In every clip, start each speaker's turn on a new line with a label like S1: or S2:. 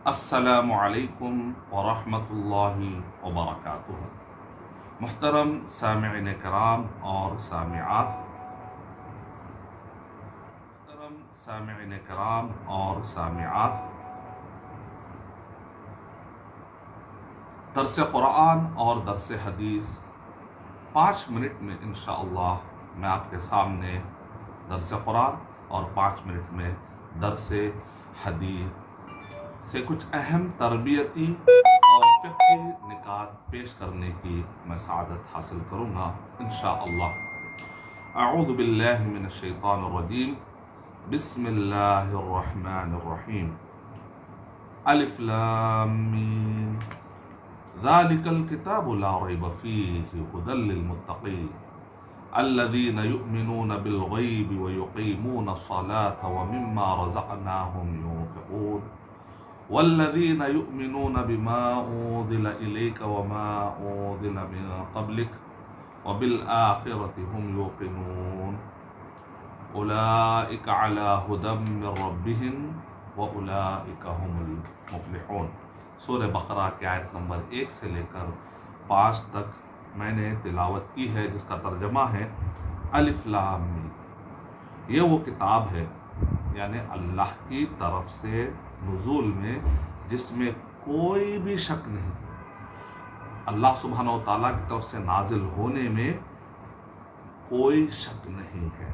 S1: السلام علیکم ورحمۃ اللہ وبرکاتہ۔ محترم سامعین کرام اور سامعات، درس قرآن اور درس حدیث 5 منٹ میں انشاءاللہ میں آپ کے سامنے درس قرآن اور 5 منٹ میں درس حدیث سے کچھ اہم تربیتی اور فقہی نکات پیش کرنے کی میں سعادت حاصل کروں گا انشاءاللہ۔ اعوذ باللہ من الشیطان الرجیم، بسم اللہ الرحمن الرحیم۔ الف لام میم، ذالک الکتاب لا ریب فیہ ھدی للمتقین الذین یؤمنون بالغیب ویقیمون الصلاة ومما رزقناہم ينفقون والذین یؤمنون بما انزل الیک وما انزل من قبلک وبالآخرۃ ھم یوقنون اولئک علی ھدی من ربہم واولئک ھم المفلحون۔ سورہ بقرہ کی آیت نمبر 1 سے لے کر 5 تک میں نے تلاوت کی ہے، جس کا ترجمہ ہے الف لام میم۔ یہ وہ کتاب ہے، یعنی اللہ کی طرف سے نزول میں، جس میں کوئی بھی شک نہیں۔ اللہ سبحانہ و تعالیٰ کی طرف سے نازل ہونے میں کوئی شک نہیں ہے،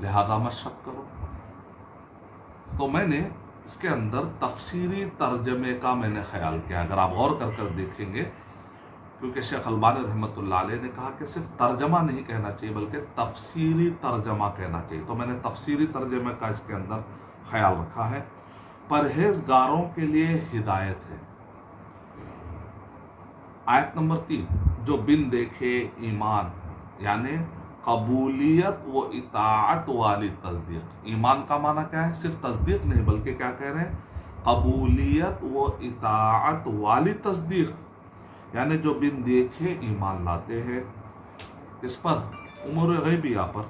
S1: لہذا مت شک کرو۔ تو میں نے اس کے اندر تفسیری ترجمے کا میں نے خیال کیا، اگر آپ غور کر دیکھیں گے، کیونکہ شیخ البانی رحمۃ اللہ علیہ نے کہا کہ صرف ترجمہ نہیں کہنا چاہیے بلکہ تفسیری ترجمہ کہنا چاہیے، تو میں نے تفسیری ترجمے کا اس کے اندر خیال رکھا ہے۔ پرہیزگاروں کے لیے ہدایت ہے۔ آیت نمبر 3، جو بن دیکھے ایمان، یعنی قبولیت و اطاعت والی تصدیق۔ ایمان کا معنی کیا ہے؟ صرف تصدیق نہیں بلکہ کیا کہہ رہے ہیں؟ قبولیت و اطاعت والی تصدیق، یعنی جو بن دیکھے ایمان لاتے ہیں اس پر، امور غیبیہ پر،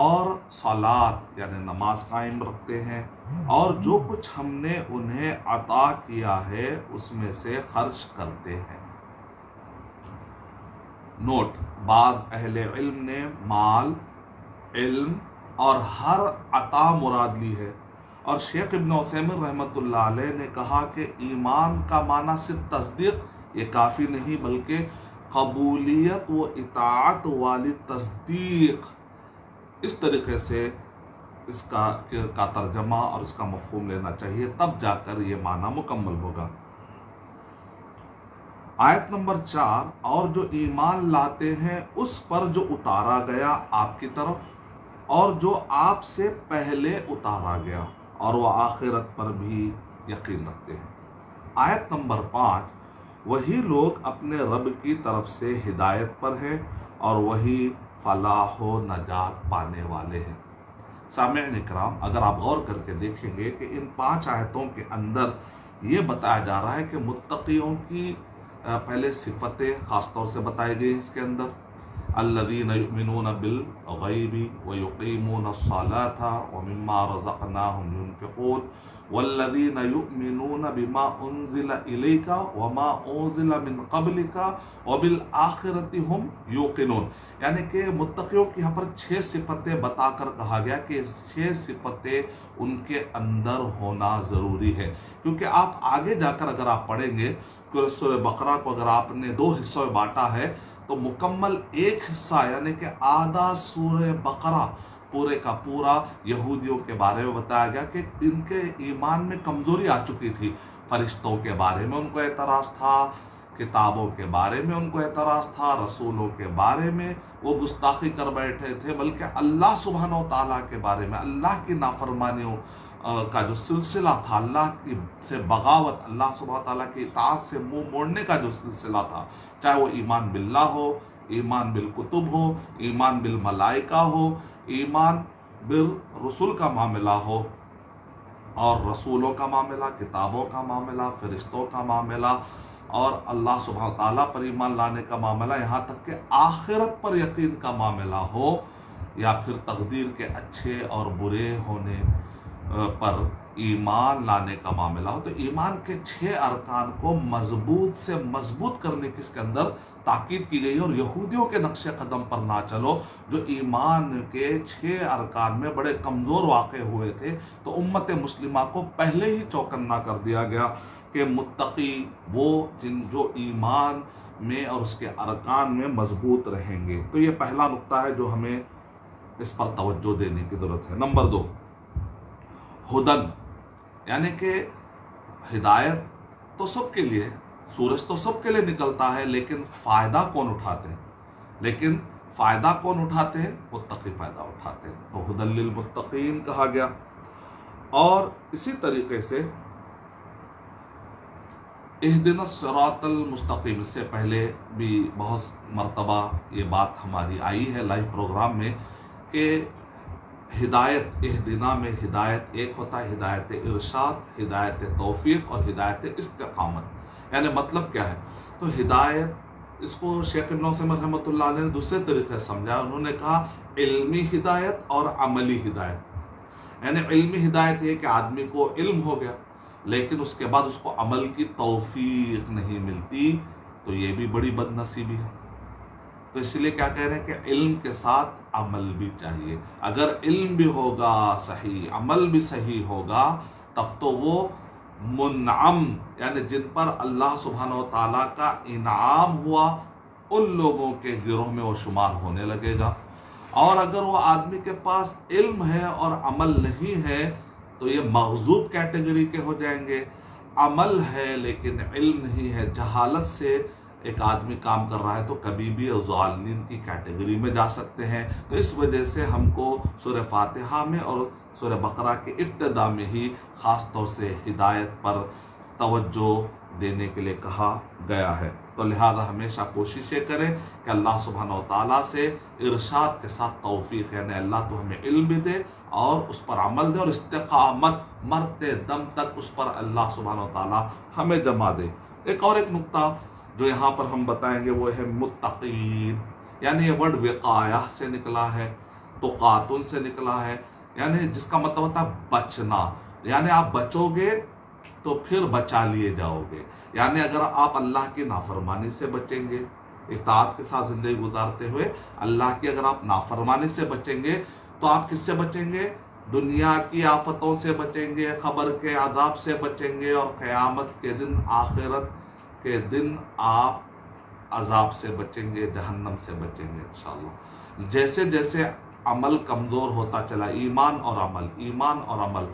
S1: اور صلاۃ یعنی نماز قائم رکھتے ہیں، اور جو کچھ ہم نے انہیں عطا کیا ہے اس میں سے خرچ کرتے ہیں۔ نوٹ: بعض اہل علم نے مال، علم اور ہر عطا مراد لی ہے، اور شیخ ابن عثیمین رحمۃ اللہ علیہ نے کہا کہ ایمان کا معنی صرف تصدیق یہ کافی نہیں بلکہ قبولیت و اطاعت والی تصدیق۔ اس طریقے سے اس کا ترجمہ اور اس کا مفہوم لینا چاہیے، تب جا کر یہ معنی مکمل ہوگا۔ آیت نمبر 4، اور جو ایمان لاتے ہیں اس پر جو اتارا گیا آپ کی طرف اور جو آپ سے پہلے اتارا گیا، اور وہ آخرت پر بھی یقین رکھتے ہیں۔ آیت نمبر 5، وہی لوگ اپنے رب کی طرف سے ہدایت پر ہیں اور وہی فلاح و نجات پانے والے ہیں۔ سامعین اکرام، اگر آپ غور کر کے دیکھیں گے کہ ان 5 آیتوں کے اندر یہ بتایا جا رہا ہے کہ متقیوں کی پہلے صفتیں خاص طور سے بتائی گئی ہیں اس کے اندر۔ الذین یؤمنون بالغیب ویقیمون الصلاۃ ومما رزقناہم ينفقون والذین یؤمنون بما انزل الیک وما انزل من قبلک وبالآخرۃ ھم یوقنون، یعنی کہ متقیوں کی یہاں پر 6 صفتیں بتا کر کہا گیا کہ 6 صفتیں ان کے اندر ہونا ضروری ہے، کیونکہ آپ آگے جا کر اگر آپ پڑھیں گے کہ سورہ بقرہ کو اگر آپ نے 2 حصوں میں بانٹا ہے تو مکمل ایک حصہ یعنی کہ آدھا سورہ بقرہ پورے کا پورا یہودیوں کے بارے میں بتایا گیا کہ ان کے ایمان میں کمزوری آ چکی تھی۔ فرشتوں کے بارے میں ان کو اعتراض تھا، کتابوں کے بارے میں ان کو اعتراض تھا، رسولوں کے بارے میں وہ گستاخی کر بیٹھے تھے، بلکہ اللہ سبحانہ و تعالیٰ کے بارے میں، اللہ کی نافرمانیوں کا جو سلسلہ تھا، اللہ کی سے بغاوت، اللہ سبحانہ و تعالیٰ کی اطاعت سے منہ موڑنے کا جو سلسلہ تھا، چاہے وہ ایمان باللہ ہو، ایمان بالکتب ہو، ایمان بالملائکہ ہو، ایمان بالرسول کا معاملہ ہو، اور رسولوں کا معاملہ، کتابوں کا معاملہ، فرشتوں کا معاملہ، اور اللہ سبحانہ تعالیٰ پر ایمان لانے کا معاملہ، یہاں تک کہ آخرت پر یقین کا معاملہ ہو، یا پھر تقدیر کے اچھے اور برے ہونے پر ایمان لانے کا معاملہ ہو تو ایمان کے 6 ارکان کو مضبوط سے مضبوط کرنے کی اس کے اندر تاکید کی گئی ہے، اور یہودیوں کے نقش قدم پر نہ چلو جو ایمان کے 6 ارکان میں بڑے کمزور واقع ہوئے تھے۔ تو امت مسلمہ کو پہلے ہی چوکنا کر دیا گیا کہ متقی وہ جو ایمان میں اور اس کے ارکان میں مضبوط رہیں گے۔ تو یہ پہلا نقطہ ہے جو ہمیں اس پر توجہ دینے کی ضرورت ہے۔ نمبر 2، ہدن، یعنی کہ ہدایت تو سب کے لیے، سورج تو سب کے لیے نکلتا ہے، لیکن فائدہ کون اٹھاتے ہیں؟ متقی فائدہ اٹھاتے ہیں، تو ہدن للمتقین کہا گیا۔ اور اسی طریقے سے اہدنا الصراط المستقیم، اس سے پہلے بھی بہت مرتبہ یہ بات ہماری آئی ہے لائیو پروگرام میں کہ ہدایت، اہدنا میں ہدایت ایک ہوتا ہے ہدایت ارشاد، ہدایت توفیق اور ہدایت استقامت۔ یعنی مطلب کیا ہے؟ تو ہدایت، اس کو شیخ ابن عثیمین رحمۃ اللہ علیہ نے دوسرے طریقے سے سمجھا، انہوں نے کہا علمی ہدایت اور عملی ہدایت۔ یعنی علمی ہدایت یہ کہ آدمی کو علم ہو گیا لیکن اس کے بعد اس کو عمل کی توفیق نہیں ملتی، تو یہ بھی بڑی بد نصیبی ہے۔ تو اس لیے کیا کہہ رہے ہیں کہ علم کے ساتھ عمل بھی چاہیے۔ اگر علم بھی ہوگا صحیح، عمل بھی صحیح ہوگا، تب تو وہ منعم، یعنی جن پر اللہ سبحانہ و تعالیٰ کا انعام ہوا، ان لوگوں کے گروہ میں وہ شمار ہونے لگے گا۔ اور اگر وہ آدمی کے پاس علم ہے اور عمل نہیں ہے تو یہ مغضوب کیٹیگری کے ہو جائیں گے۔ عمل ہے لیکن علم نہیں ہے، جہالت سے ایک آدمی کام کر رہا ہے تو کبھی بھی ضالین کی کیٹیگری میں جا سکتے ہیں۔ تو اس وجہ سے ہم کو سورہ فاتحہ میں اور سورہ بقرہ کے ابتدا میں ہی خاص طور سے ہدایت پر توجہ دینے کے لیے کہا گیا ہے۔ تو لہذا ہمیشہ کوشش یہ کریں کہ اللہ سبحانہ و تعالیٰ سے ارشاد کے ساتھ توفیق، یعنی اللہ تو ہمیں علم بھی دے اور اس پر عمل دے، اور استقامت، مرتے دم تک اس پر اللہ سبحانہ و تعالیٰ ہمیں جمع دے۔ ایک نقطہ جو یہاں پر ہم بتائیں گے وہ ہے متقین، یعنی یہ ورڈ وقایہ سے نکلا ہے، تقاتن سے نکلا ہے، یعنی جس کا مطلب ہوتا ہے بچنا، یعنی آپ بچو گے تو پھر بچا لیے جاؤ گے۔ یعنی اگر آپ اللہ کی نافرمانی سے بچیں گے، اطاعت کے ساتھ زندگی گزارتے ہوئے اللہ کی اگر آپ نافرمانی سے بچیں گے تو آپ کس سے بچیں گے؟ دنیا کی آفتوں سے بچیں گے، قبر کے عذاب سے بچیں گے، اور قیامت کے دن، آخرت کے دن آپ عذاب سے بچیں گے، جہنم سے بچیں گے انشاءاللہ۔ جیسے جیسے عمل کمزور ہوتا چلا، ایمان اور عمل،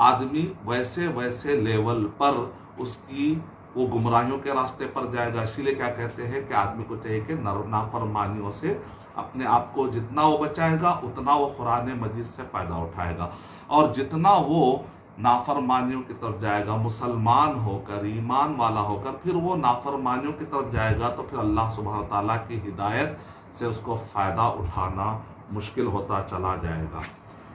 S1: آدمی ویسے ویسے لیول پر اس کی وہ گمراہیوں کے راستے پر جائے گا۔ اسی لیے کیا کہتے ہیں کہ آدمی کو چاہیے کہ نافرمانیوں سے اپنے آپ کو جتنا وہ بچائے گا اتنا وہ قرآن مجید سے فائدہ اٹھائے گا، اور جتنا وہ نافرمانیوں کی طرف جائے گا مسلمان ہو کر، ایمان والا ہو کر، پھر وہ نافرمانیوں کی طرف جائے گا تو پھر اللہ سبحانہ وتعالیٰ کی ہدایت سے اس کو فائدہ اٹھانا مشکل ہوتا چلا جائے گا۔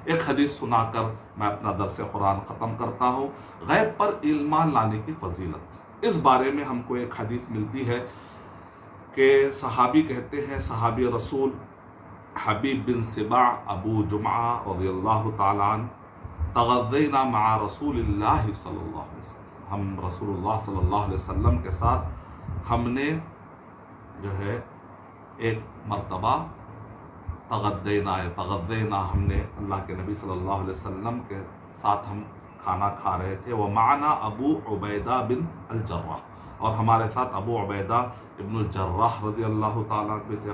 S1: ایک حدیث سنا کر میں اپنا درس قرآن ختم کرتا ہوں، غیب پر ایمان لانے کی فضیلت۔ اس بارے میں ہم کو ایک حدیث ملتی ہے کہ صحابی کہتے ہیں، صحابی رسول حبیب بن سبع ابو جمعہ رضی اللہ تعالیٰ عنہ، تغذینا مع رسول اللہ صلی اللہ علیہ وسلم، ہم رسول اللہ صلی اللہ علیہ وسلم کے ساتھ ہم نے جو ہے ایک مرتبہ تغذینا ہم نے اللہ کے نبی صلی اللہ علیہ وسلم کے ساتھ ہم کھانا کھا رہے تھے، ومعنا ابو عبیدہ بن الجراح، اور ہمارے ساتھ ابو عبیدہ ابن الجراح رضی اللہ تعالیٰ عنہ تھے۔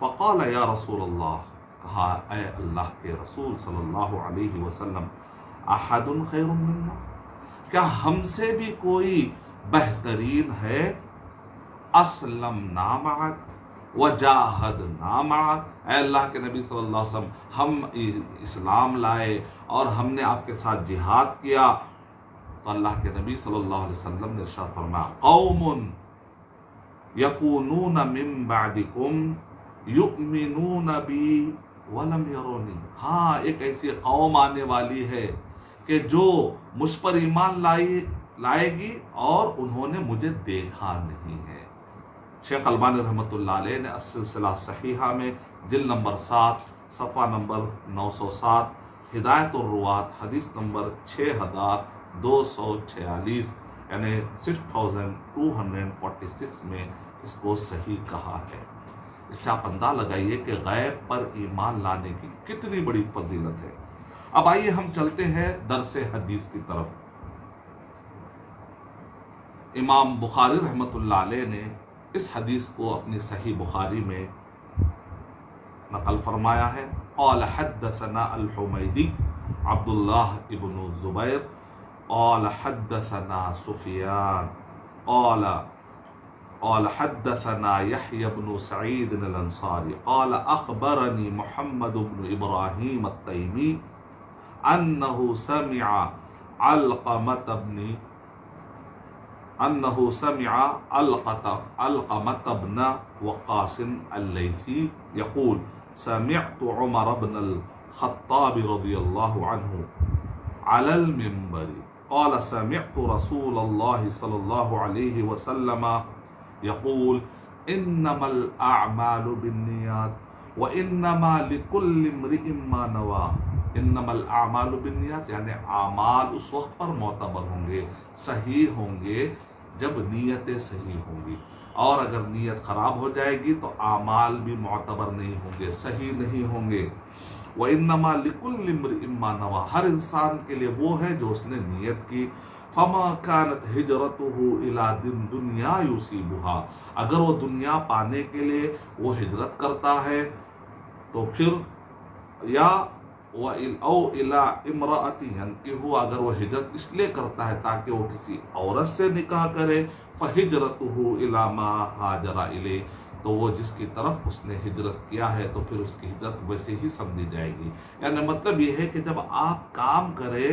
S1: فقال یا رسول اللہ، کہا اے اللہ کے رسول صلی اللہ علیہ وسلم، احد خیر منا، کیا ہم سے بھی کوئی بہترین ہے؟ اسلمنا معک وجاہدنا معک، اے اللہ کے نبی صلی اللہ علیہ وسلم، ہم اسلام لائے اور ہم نے آپ کے ساتھ جہاد کیا۔ تو اللہ کے نبی صلی اللہ علیہ وسلم نے ارشاد فرمایا، قوم یکونون من بعدکم یؤمنون بی ولم یرونی، ہاں ایک ایسی قوم آنے والی ہے کہ جو مجھ پر ایمان لائے گی اور انہوں نے مجھے دیکھا نہیں ہے۔ شیخ البانی رحمۃ اللہ علیہ نے السلسلہ صحیحہ میں جلد نمبر 7 صفحہ نمبر 907 ہدایت الروات حدیث نمبر 6246 یعنی 6246 میں اس کو صحیح کہا ہے۔ اس سے آپ اندازہ لگائیے کہ غیب پر ایمان لانے کی کتنی بڑی فضیلت ہے۔ اب آئیے ہم چلتے ہیں درس حدیث کی طرف۔ امام بخاری رحمۃ اللہ علیہ نے اس حدیث کو اپنی صحیح بخاری میں نقل فرمایا ہے۔ قال حدثنا الحمیدی عبداللہ ابن الزبیر قال حدثنا سفیان قال حدثنا يحيى بن سعيد الانصاري قال اخبرني محمد بن ابراهيم التيمي انه سمع علقمة بن وقاص الليثي يقول سمعت عمر بن الخطاب رضي الله عنه على المنبر قال سمعت رسول الله صلى الله عليه وسلم يقول انما الاعمال بالنيات وانما لكل امرئ ما نوى۔ انما الاعمال بالنیات یعنی اعمال اس وقت پر معتبر ہوں گے، صحیح ہوں گے جب نیتیں صحیح ہوں گی، اور اگر نیت خراب ہو جائے گی تو اعمال بھی معتبر نہیں ہوں گے، صحیح نہیں ہوں گے۔ وانما لكل امرئ ما نوى، ہر انسان کے لیے وہ ہے جو اس نے نیت کی۔ فما كانت هجرته الى دنیا يصيبها، اگر وہ دنیا پانے کے لیے وہ ہجرت کرتا ہے تو پھر یا او الى امرأة ينكحها، اگر وہ ہجرت اس لیے کرتا ہے تاکہ وہ کسی عورت سے نکاح کرے، فہجرته الى ما هاجر الیہ، تو وہ جس کی طرف اس نے ہجرت کیا ہے تو پھر اس کی ہجرت ویسے ہی سمجھی جائے گی۔ یعنی مطلب یہ ہے کہ جب آپ کام کریں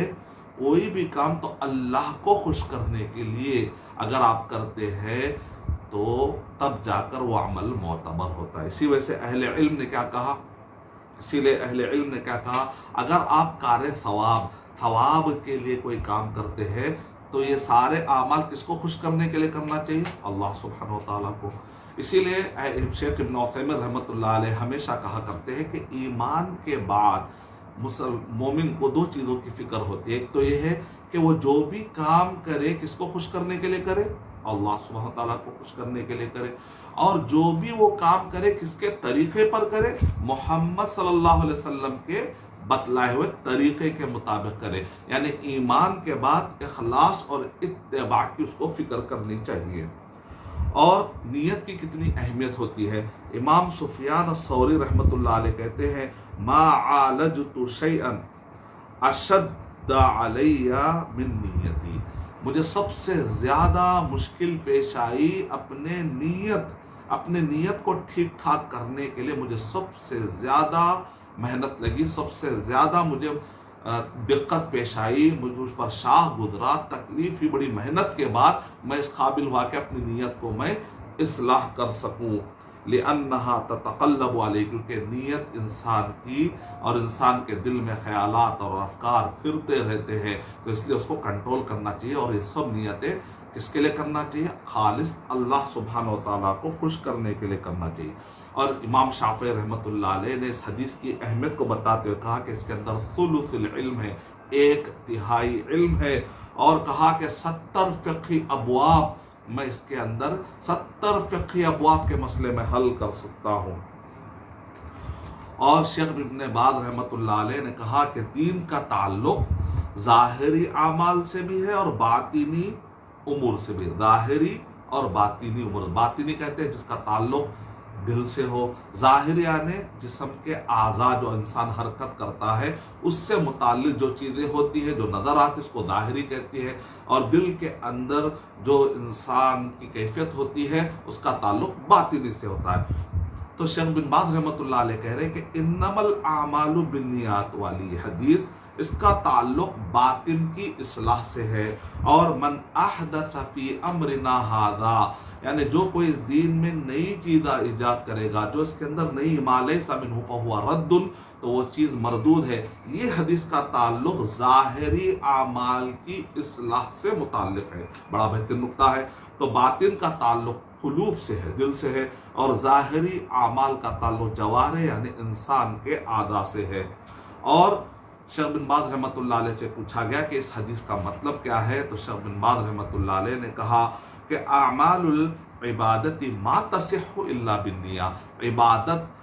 S1: کوئی بھی کام تو اللہ کو خوش کرنے کے لیے اگر آپ کرتے ہیں تو تب جا کر وہ عمل معتبر ہوتا ہے۔ اسی وجہ سے اہل علم نے کیا کہا، اگر آپ کار ثواب کے لیے کوئی کام کرتے ہیں تو یہ سارے اعمال کس کو خوش کرنے کے لیے کرنا چاہیے؟ اللہ سبحانہ و تعالیٰ کو۔ اسی لیے شیخ ابن عثیمین رحمۃ اللہ علیہ ہمیشہ کہا کرتے ہیں کہ ایمان کے بعد مومن کو دو چیزوں کی فکر ہوتی ہے۔ ایک تو یہ ہے کہ وہ جو بھی کام کرے کس کو خوش کرنے کے لیے کرے؟ اللہ سبحانہ تعالیٰ کو خوش کرنے کے لیے کرے، اور جو بھی وہ کام کرے کس کے طریقے پر کرے؟ محمد صلی اللہ علیہ وسلم کے بتلائے ہوئے طریقے کے مطابق کرے۔ یعنی ایمان کے بعد اخلاص اور اتباع کی اس کو فکر کرنی چاہیے۔ اور نیت کی کتنی اہمیت ہوتی ہے۔ امام سفیان الثوری رحمۃ اللہ علیہ کہتے ہیں ما عالجت شیئا اشد علی من نیتی، مجھے سب سے زیادہ مشکل پیش آئی اپنے نیت کو ٹھیک ٹھاک کرنے کے لیے، مجھے سب سے زیادہ محنت لگی، سب سے زیادہ مجھے دقت پیش آئی، مجھ پر شاہ گزرا، تکلیف ہی بڑی محنت کے بعد میں اس قابل ہوا کہ اپنی نیت کو میں اصلاح کر سکوں۔ لأنها تتقلب علیہ، کیونکہ نیت انسان کی اور انسان کے دل میں خیالات اور افکار پھرتے رہتے ہیں، تو اس لیے اس کو کنٹرول کرنا چاہیے، اور یہ سب نیتیں کس کے لیے کرنا چاہیے؟ خالص اللہ سبحانہ و تعالیٰ کو خوش کرنے کے لیے کرنا چاہیے۔ اور امام شافعی رحمۃ اللہ علیہ نے اس حدیث کی اہمیت کو بتاتے ہوئے کہا کہ اس کے اندر ثلث العلم ہے، 1/3 علم ہے، اور کہا کہ 70 فقہی ابواب، میں اس کے اندر 70 فقہی ابواب کے مسئلے میں حل کر سکتا ہوں۔ اور شیخ ابن باز رحمۃ اللہ علیہ نے کہا کہ دین کا تعلق ظاہری اعمال سے بھی ہے اور باطنی امور سے بھی، ظاہری اور باطنی امور۔ باطنی کہتے ہیں جس کا تعلق دل سے ہو، ظاہری یعنی جسم کے اعضاء جو انسان حرکت کرتا ہے اس سے متعلق جو چیزیں ہوتی ہیں، جو نظر آتی اس کو ظاہری کہتی ہے، اور دل کے اندر جو انسان کی کیفیت ہوتی ہے اس کا تعلق باطنی سے ہوتا ہے۔ تو شیخ بن باز رحمۃ اللہ علیہ کہہ رہے ہیں کہ انما الاعمال بالنیات والی حدیث اس کا تعلق باطن کی اصلاح سے ہے، اور من احدث فی امرنا ھذا، یعنی جو کوئی اس دین میں نئی چیز ایجاد کرے گا، جو اس کے اندر نئی ما لیس منہ فہو رد، تو وہ چیز مردود ہے۔ یہ حدیث کا تعلق ظاہری اعمال کی اصلاح سے متعلق ہے، بڑا بہترین نقطہ ہے۔ تو باطن کا تعلق قلوب سے ہے، دل سے ہے، اور ظاہری اعمال کا تعلق جوارح یعنی انسان کے اعضاء سے ہے۔ اور شیخ بن باز رحمۃ اللہ علیہ سے پوچھا گیا کہ اس حدیث کا مطلب کیا ہے، تو شیخ بن باز رحمۃ اللہ علیہ نے کہا کہ اعمال العبادت ما تصح الا بالنیہ، عبادت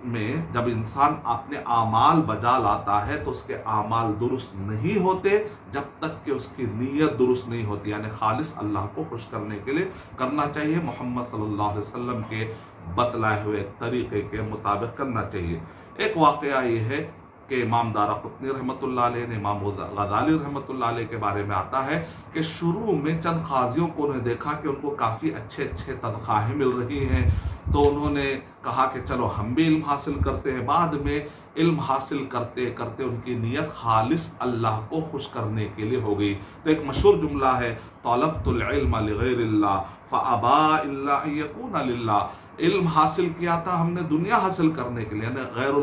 S1: میں جب انسان اپنے اعمال بجا لاتا ہے تو اس کے اعمال درست نہیں ہوتے جب تک کہ اس کی نیت درست نہیں ہوتی، یعنی خالص اللہ کو خوش کرنے کے لیے کرنا چاہیے، محمد صلی اللہ علیہ وسلم کے بتلائے ہوئے طریقے کے مطابق کرنا چاہیے۔ ایک واقعہ یہ ہے کہ امام دارقطنی رحمۃ اللہ علیہ نے امام غزالی رحمۃ اللہ علیہ کے بارے میں آتا ہے کہ شروع میں چند قاضیوں کو انہوں نے دیکھا کہ ان کو کافی اچھے تنخواہیں مل رہی ہیں، تو انہوں نے کہا کہ چلو ہم بھی علم حاصل کرتے ہیں۔ بعد میں علم حاصل کرتے کرتے ان کی نیت خالص اللہ کو خوش کرنے کے لیے ہو گئی۔ تو ایک مشہور جملہ ہے، طلبت العلم لغیر اللہ فابا الا ان یکون للہ، علم حاصل کیا تھا ہم نے دنیا حاصل کرنے کے لیے، یعنی غیر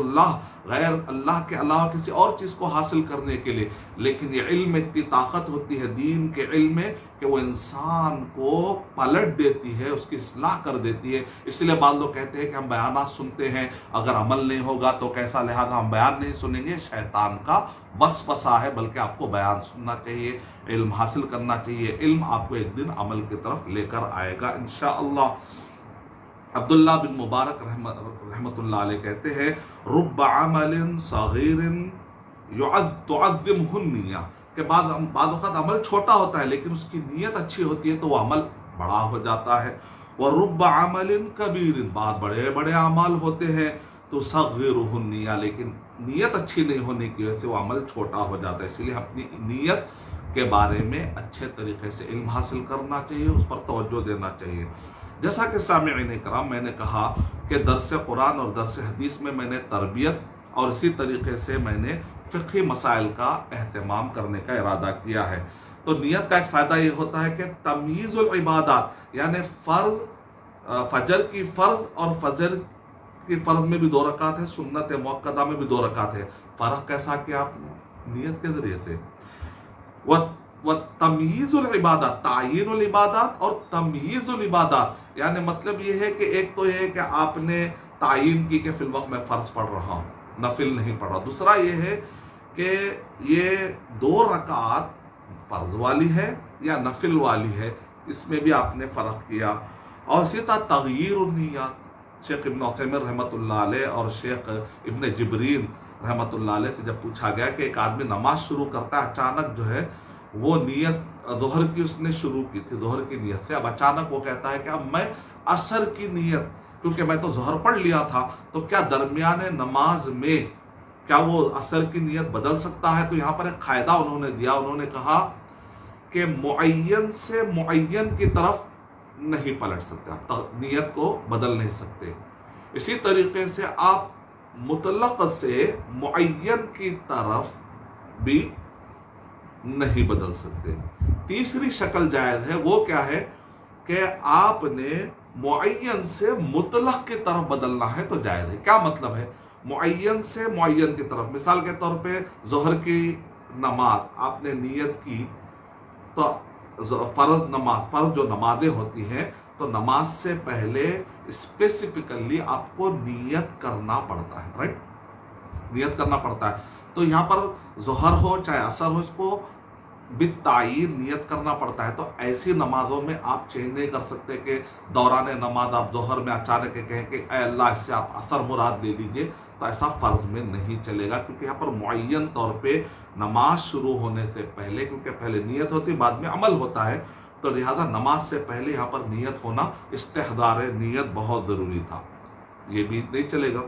S1: اللہ کے علاوہ کسی اور چیز کو حاصل کرنے کے لیے، لیکن یہ علم میں اتنی طاقت ہوتی ہے دین کے علم میں کہ وہ انسان کو پلٹ دیتی ہے، اس کی اصلاح کر دیتی ہے۔ اس لیے بعض لوگ کہتے ہیں کہ ہم بیانات سنتے ہیں، اگر عمل نہیں ہوگا تو کیسا، لہذا ہم بیان نہیں سنیں گے، شیطان کا وسوسہ ہے، بلکہ آپ کو بیان سننا چاہیے، علم حاصل کرنا چاہیے، علم آپ کو ایک دن عمل کی طرف لے کر آئے گا انشاءاللہ۔ عبداللہ بن مبارک رحمۃ اللہ علیہ کہتے ہیں رب عمل صغیر تعظمہ النیہ، کہ بعض اوقات عمل چھوٹا ہوتا ہے لیکن اس کی نیت اچھی ہوتی ہے تو وہ عمل بڑا ہو جاتا ہے، ورب عمل کبیر، بعض بڑے بڑے اعمال ہوتے ہیں تو صغیرہ النیہ، لیکن نیت اچھی نہیں ہونے کی وجہ سے وہ عمل چھوٹا ہو جاتا ہے۔ اس لیے اپنی نیت کے بارے میں اچھے طریقے سے علم حاصل کرنا چاہیے، اس پر توجہ دینا چاہیے۔ جیسا کہ سامعین کرام میں نے کہا کہ درس قرآن اور درس حدیث میں نے تربیت اور اسی طریقے سے میں نے فقہی مسائل کا اہتمام کرنے کا ارادہ کیا ہے، تو نیت کا ایک فائدہ یہ ہوتا ہے کہ تمییز العبادات، یعنی فجر کی فرض اور فجر کی فرض میں بھی 2 رکعت ہے، سنت مؤکدہ میں بھی 2 رکعت ہے، فرق کیسا کیا آپ نے؟ نیت کے ذریعے سے۔ تمییز العبادات، تعیین العبادات اور تمییز العبادات، یعنی مطلب یہ ہے کہ ایک تو یہ ہے کہ آپ نے تعیین کی کہ فی الوقت میں فرض پڑھ رہا ہوں، نفل نہیں پڑھ رہا، دوسرا یہ ہے کہ یہ 2 رکعات فرض والی ہے یا نفل والی ہے، اس میں بھی آپ نے فرق کیا۔ اور اسی طرح تغییر النیات، شیخ ابن عثیمین رحمۃ اللہ علیہ اور شیخ ابن جبرین رحمۃ اللہ علیہ سے جب پوچھا گیا کہ ایک آدمی نماز شروع کرتا ہے، اچانک جو ہے وہ نیت ظہر کی اس نے شروع کی تھی، ظہر کی نیت سے، اب اچانک وہ کہتا ہے کہ اب میں عصر کی نیت، کیونکہ میں تو ظہر پڑھ لیا تھا، تو کیا درمیان نماز میں کیا وہ عصر کی نیت بدل سکتا ہے؟ تو یہاں پر ایک قاعدہ انہوں نے دیا، انہوں نے کہا کہ معین سے معین کی طرف نہیں پلٹ سکتے، آپ نیت کو بدل نہیں سکتے، اسی طریقے سے آپ مطلق سے معین کی طرف بھی نہیں بدل سکتے۔ تیسری شکل جائز ہے، وہ کیا ہے کہ آپ نے معین سے مطلق کی طرف بدلنا ہے تو جائز ہے۔ کیا مطلب ہے؟ معین سے معین کی طرف، مثال کے طور پہ ظہر کی نماز آپ نے نیت کی تو فرض جو نمازیں ہوتی ہیں تو نماز سے پہلے اسپیسیفکلی آپ کو نیت کرنا پڑتا ہے، رائٹ، نیت کرنا پڑتا ہے۔ تو یہاں پر ظہر ہو چاہے عصر ہو، اس کو بالتعین نیت کرنا پڑتا ہے۔ تو ایسی نمازوں میں آپ چینج نہیں کر سکتے کہ دوران نماز آپ ظہر میں اچانک کہیں کہ اے اللہ اس سے آپ عصر مراد لے لیجئے، تو ایسا فرض میں نہیں چلے گا، کیونکہ یہاں پر معین طور پہ نماز شروع ہونے سے پہلے، کیونکہ پہلے نیت ہوتی بعد میں عمل ہوتا ہے، تو لہذا نماز سے پہلے یہاں پر نیت ہونا، استحضار نیت بہت ضروری تھا، یہ بھی نہیں چلے گا۔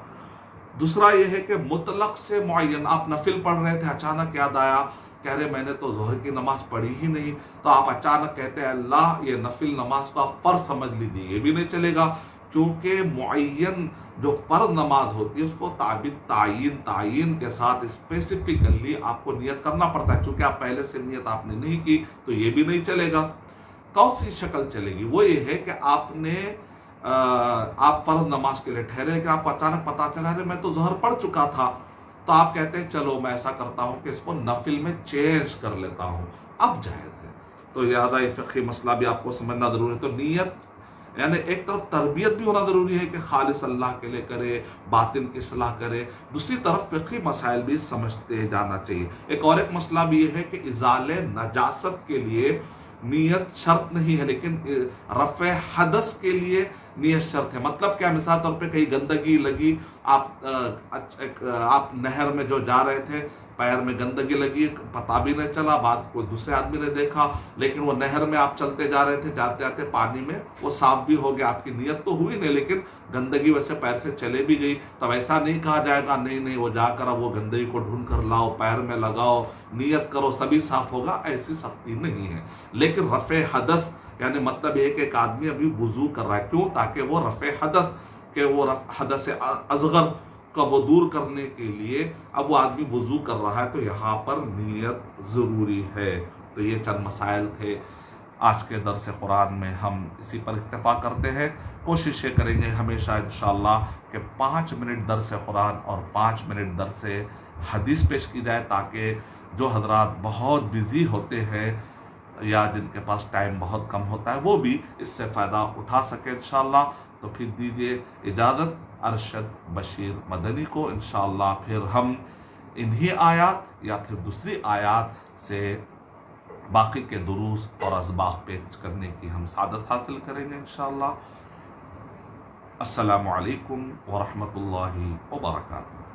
S1: دوسرا یہ ہے کہ مطلق سے معین، آپ نفل پڑھ رہے تھے، اچانک یاد آیا کہہ رہے میں نے تو ظہر کی نماز پڑھی ہی نہیں، تو آپ اچانک کہتے ہیں اللہ یہ نفل نماز کو آپ فرض سمجھ لیجیے، یہ بھی نہیں چلے گا، کیونکہ معین جو فرض نماز ہوتی ہے اس کو تعین کے ساتھ اسپیسیفکلی آپ کو نیت کرنا پڑتا ہے، چونکہ آپ پہلے سے نیت آپ نے نہیں کی تو یہ بھی نہیں چلے گا۔ کون سی شکل چلے گی؟ وہ یہ ہے کہ آپ فرض نماز کے لیے ٹھہرے، لیکن آپ کو اچانک پتا چلا رہے میں تو ظہر پڑھ چکا تھا، تو آپ کہتے ہیں چلو میں ایسا کرتا ہوں کہ اس کو نفل میں چینج کر لیتا ہوں، اب جائز ہے۔ تو لہٰذا یہ فقہی مسئلہ بھی آپ کو سمجھنا ضروری ہے۔ تو نیت یعنی ایک طرف تربیت بھی ہونا ضروری ہے کہ خالص اللہ کے لیے کرے، باطن کی اصلاح کرے، دوسری طرف فقہی مسائل بھی سمجھتے جانا چاہیے۔ ایک مسئلہ بھی یہ ہے کہ ازالے نجاست کے لیے نیت شرط نہیں ہے، لیکن رفع حدث کے لیے نیت شرط ہے۔ مطلب کیا؟ مثال طور پہ کہیں گندگی لگی، آپ نہر میں جو جا رہے تھے، پیر میں گندگی لگی، پتہ بھی نہیں چلا، بعد کوئی دوسرے آدمی نے دیکھا، لیکن وہ نہر میں آپ چلتے جا رہے تھے، جاتے جاتے پانی میں وہ صاف بھی ہو گیا، آپ کی نیت تو ہوئی نہیں، لیکن گندگی ویسے پیر سے چلے بھی گئی، تب ایسا نہیں کہا جائے گا نہیں وہ جا کر اب وہ گندگی کو ڈھونڈ کر لاؤ، پیر میں لگاؤ، نیت کرو سبھی صاف ہوگا، ایسی سختی نہیں ہے۔ لیکن رفع حدث یعنی مطلب یہ ہے کہ ایک آدمی ابھی وضو کر رہا ہے، کیوں؟ تاکہ وہ رفع حدث کہ وہ حدث اصغر کا وہ دور کرنے کے لیے اب وہ آدمی وضو کر رہا ہے، تو یہاں پر نیت ضروری ہے۔ تو یہ چند مسائل تھے آج کے درس قرآن میں، ہم اسی پر اکتفا کرتے ہیں۔ کوشش یہ کریں گے ہمیشہ انشاءاللہ کہ 5 منٹ درس قرآن اور 5 منٹ درس حدیث پیش کی جائے، تاکہ جو حضرات بہت بزی ہوتے ہیں یا جن کے پاس ٹائم بہت کم ہوتا ہے وہ بھی اس سے فائدہ اٹھا سکے انشاءاللہ۔ تو پھر دیجیے اجازت ارشد بشیر مدنی کو، انشاءاللہ پھر ہم انہی آیات یا پھر دوسری آیات سے باقی کے دروس اور اسباق پیش کرنے کی ہم سعادت حاصل کریں گے انشاءاللہ۔ السلام علیکم ورحمۃ اللہ وبرکاتہ۔